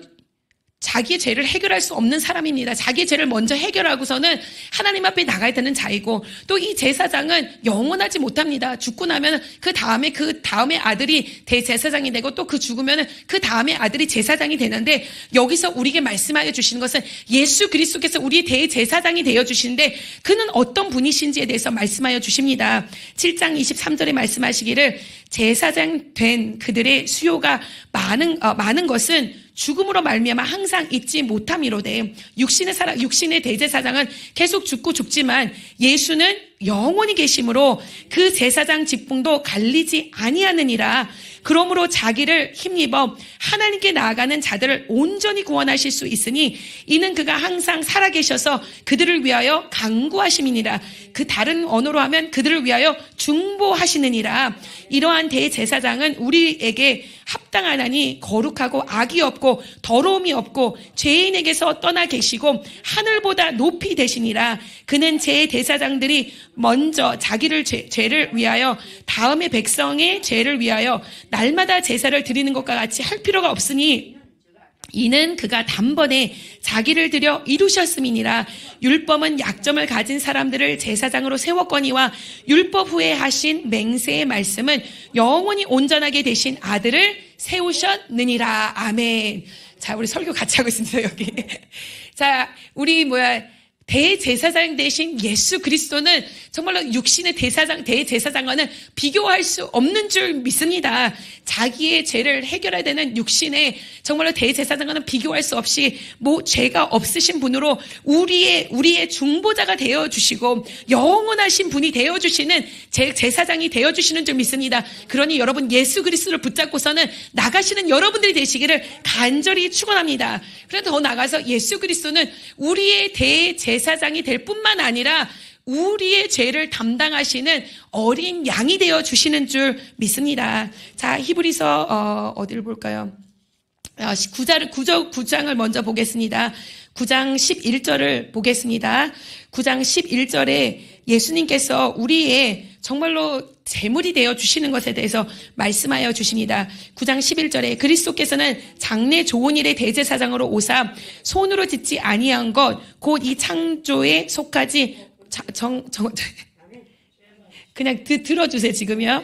자기의 죄를 해결할 수 없는 사람입니다. 자기의 죄를 먼저 해결하고서는 하나님 앞에 나가야 되는 자이고, 또 이 제사장은 영원하지 못합니다. 죽고 나면 그 다음에 아들이 대제사장이 되고, 또 그 죽으면 그 다음에 아들이 제사장이 되는데, 여기서 우리에게 말씀하여 주시는 것은 예수 그리스도께서 우리의 대제사장이 되어 주시는데, 그는 어떤 분이신지에 대해서 말씀하여 주십니다. 7장 23절에 말씀하시기를, 제사장 된 그들의 수요가 많은 것은 죽음으로 말미암아 항상 잊지 못함이로되, 육신의 대제사장은 계속 죽지만 예수는 영원히 계심으로 그 제사장 직분도 갈리지 아니하느니라. 그러므로 자기를 힘입어 하나님께 나아가는 자들을 온전히 구원하실 수 있으니, 이는 그가 항상 살아계셔서 그들을 위하여 간구하심이니라. 그 다른 언어로 하면 그들을 위하여 중보하시느니라. 이러한 대제사장은 우리에게 합당하나니 거룩하고 악이 없고 더러움이 없고 죄인에게서 떠나 계시고 하늘보다 높이 되시니라. 그는 제 대제사장들이 먼저 자기를 죄를 위하여, 다음에 백성의 죄를 위하여 날마다 제사를 드리는 것과 같이 할 필요가 없으니, 이는 그가 단번에 자기를 들여 이루셨음이니라. 율법은 약점을 가진 사람들을 제사장으로 세웠거니와 율법 후에 하신 맹세의 말씀은 영원히 온전하게 되신 아들을 세우셨느니라. 아멘. 자, 우리 설교 같이 하고 있습니다, 여기. 자, 우리 대제사장 되신 예수 그리스도는 정말로 육신의 대제사장과는 비교할 수 없는 줄 믿습니다. 자기의 죄를 해결해야 되는 육신의 정말로 대제사장과는 비교할 수 없이 죄가 없으신 분으로 우리의 중보자가 되어주시고 영원하신 분이 되어주시는 제사장이 되어주시는 줄 믿습니다. 그러니 여러분, 예수 그리스도를 붙잡고서는 나가시는 여러분들이 되시기를 간절히 축원합니다. 그래도 더 나가서 예수 그리스도는 우리의 대제사장이 될 뿐만 아니라 우리의 죄를 담당하시는 어린 양이 되어 주시는 줄 믿습니다. 자, 히브리서 어디를 볼까요? 9장을 먼저 보겠습니다. 9장 11절을 보겠습니다. 9장 11절에 예수님께서 우리의 정말로 재물이 되어 주시는 것에 대해서 말씀하여 주십니다. 9장 11절에 그리스도께서는 장래 좋은 일의 대제사장으로 오사 손으로 짓지 아니한 것 곧 이 창조에 속하지 그냥 들어주세요. 지금요.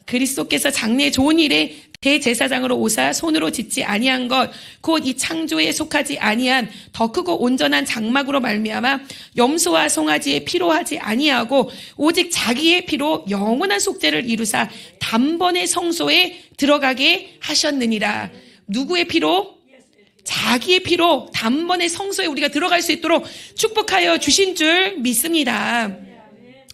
그리스도께서 장래 좋은 일에 대제사장으로 오사 손으로 짓지 아니한 것 곧 이 창조에 속하지 아니한 더 크고 온전한 장막으로 말미암아 염소와 송아지의 피로 하지 아니하고 오직 자기의 피로 영원한 속죄를 이루사 단번에 성소에 들어가게 하셨느니라. 누구의 피로? 자기의 피로 단번에 성소에 우리가 들어갈 수 있도록 축복하여 주신 줄 믿습니다.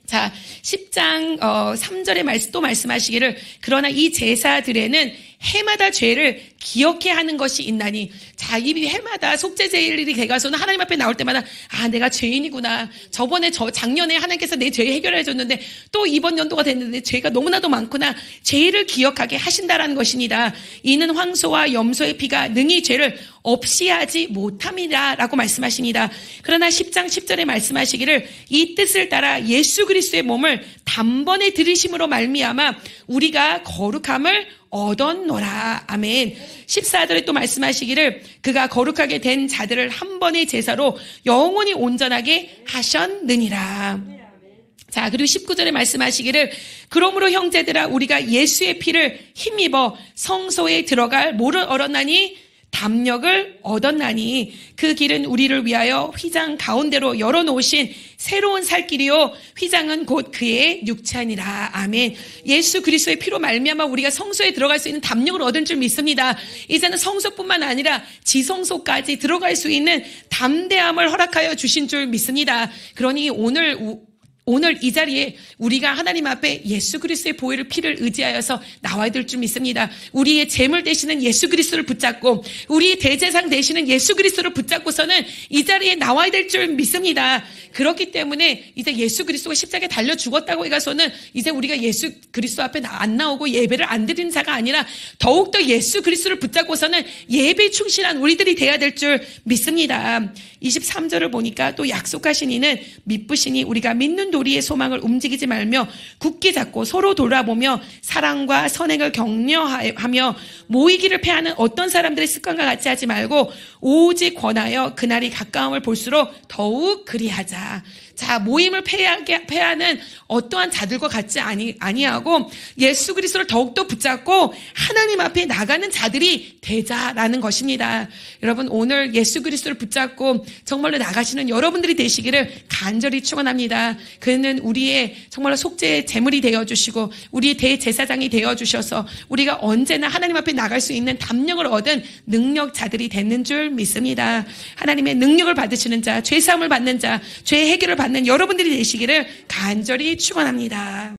자, 10장 3절에 또 말씀하시기를 그러나 이 제사들에는 해마다 죄를 기억해 하는 것이 있나니. 자, 이 해마다 속죄제일이 돼가서는 하나님 앞에 나올 때마다 내가 죄인이구나. 작년에 하나님께서 내 죄 해결해 줬는데 또 이번 연도가 됐는데 죄가 너무나도 많구나. 죄를 기억하게 하신다라는 것입니다. 이는 황소와 염소의 피가 능히 죄를 없이 하지 못함이라 라고 말씀하십니다. 그러나 10장 10절에 말씀하시기를 이 뜻을 따라 예수 그리스도의 몸을 단번에 들이심으로 말미암아 우리가 거룩함을 얻었노라. 아멘. 14절에 또 말씀하시기를 그가 거룩하게 된 자들을 한 번의 제사로 영원히 온전하게 하셨느니라. 자, 그리고 19절에 말씀하시기를 그러므로 형제들아 우리가 예수의 피를 힘입어 성소에 들어갈 뭐를 얻었나니? 담력을 얻었나니 그 길은 우리를 위하여 휘장 가운데로 열어놓으신 새로운 살 길이요 휘장은 곧 그의 육체니라. 아멘. 예수 그리스도의 피로 말미암아 우리가 성소에 들어갈 수 있는 담력을 얻은 줄 믿습니다. 이제는 성소뿐만 아니라 지성소까지 들어갈 수 있는 담대함을 허락하여 주신 줄 믿습니다. 그러니 오늘 이 자리에 우리가 하나님 앞에 예수 그리스도의 보혈의 피를 의지하여서 나와야 될 줄 믿습니다. 우리의 제물 되시는 예수 그리스도를 붙잡고 우리의 대제사장 되시는 예수 그리스도를 붙잡고서는 이 자리에 나와야 될 줄 믿습니다. 그렇기 때문에 이제 예수 그리스도가 십자가에 달려 죽었다고 해가서는 이제 우리가 예수 그리스도 앞에 안 나오고 예배를 안 드리는 자가 아니라 더욱더 예수 그리스도를 붙잡고서는 예배에 충실한 우리들이 돼야 될 줄 믿습니다. 23절을 보니까 또 약속하신 이는 미쁘시니 우리가 믿는 도리의 소망을 움직이지 말며 굳게 잡고 서로 돌아보며 사랑과 선행을 격려하며 모이기를 패하는 어떤 사람들의 습관과 같이 하지 말고 오직 권하여 그날이 가까움을 볼수록 더욱 그리하자. 자, 모임을 패하는 어떠한 자들과 같지 아니하고 예수 그리스도를 더욱더 붙잡고 하나님 앞에 나가는 자들이 되자라는 것입니다. 여러분, 오늘 예수 그리스도를 붙잡고 정말로 나가시는 여러분들이 되시기를 간절히 축원합니다. 그는 우리의 정말로 속죄의 제물이 되어주시고 우리의 대제사장이 되어주셔서 우리가 언제나 하나님 앞에 나갈 수 있는 담력을 얻은 능력자들이 되는 줄 믿습니다. 하나님의 능력을 받으시는 자, 죄사함을 받는 자, 죄 해결을 받는 여러분들이 되시기를 간절히 축원합니다.